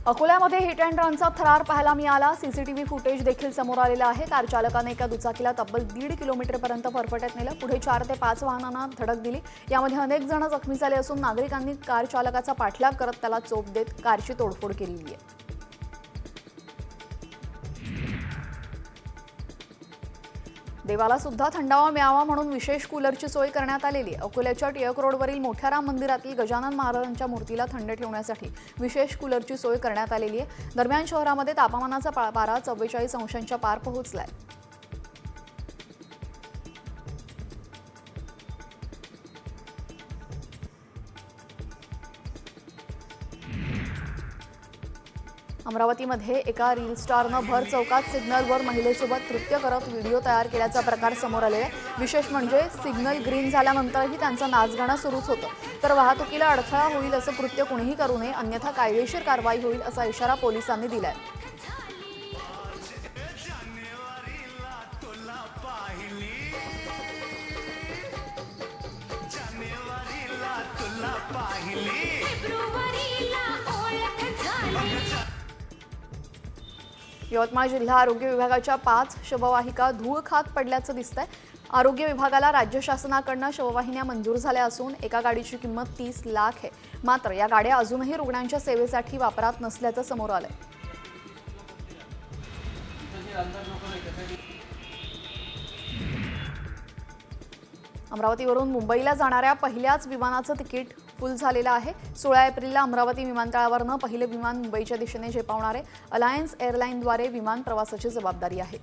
अकोल्यामध्ये hit and रनचा थरार पाहायला मिळाला। सीसीटीव्ही फुटेज देखील समोर आलेला आहे। कार चालकाने एका दुचाकीला तब्बल 1.5 किलोमीटरपर्यंत फरफटत नेलं। पुढे 4 ते 5 वाहनांना धडक दिली। यामध्ये अनेक जण जखमी झाले असून नागरिकांनी कार चालकाचा पाठलाग करत त्याला चोप देत कारची तोडफोड केली आहे। देवाला सुद्धा थंडावा मिळावा म्हणून विशेष कूलरची सोय करण्यात आलेली आहे। अकोल्याच्या टिळक रोडवरील मोठ्या राम मंदिरातील गजानन महाराजांच्या मूर्तीला थंड ठेवण्यासाठी विशेष कूलरची सोय करण्यात आलेली आहे। दरम्यान शहरामध्ये तापमानाचा पारा 44 अंशांच्या पार पोहोचलाय। अमरावतीमध्ये एका रील स्टारनं भर चौकात सिग्नलवर महिलेसोबत नृत्य करत व्हिडिओ तयार केल्याचा प्रकार समोर आलेला आहे। विशेष म्हणजे सिग्नल ग्रीन झाल्यानंतरही त्यांचं नाचगाणं सुरूच होतं। तर वाहतुकीला अडथळा होईल असं कृत्य कुणीही करू नये, अन्यथा कायदेशीर कारवाई होईल असा इशारा पोलिसांनी दिलाय। यवतमाळ जिल्हा आरोग्य विभागाच्या 5 शववाहिका धूळ खात पडल्याचं दिसतंय। आरोग्य विभागाला राज्य शासनाकडून शववाहिन्या मंजूर झाल्या असून एका गाडीची किंमत 30 लाख आहे। मात्र या गाड्या अजूनही रुग्णांच्या सेवेसाठी वापरात नसल्याचं समोर आलंय। अमरावतीवरून मुंबईला जाणाऱ्या पहिल्याच विमानाचं तिकीट फुल झालेलं आहे। 16 एप्रिलला अमरावती विमानतळावरनं पहिले विमान मुंबईच्या दिशेने झेपावणार आहे। अलायन्स एअरलाईनद्वारे विमान प्रवासाची जबाबदारी आहे।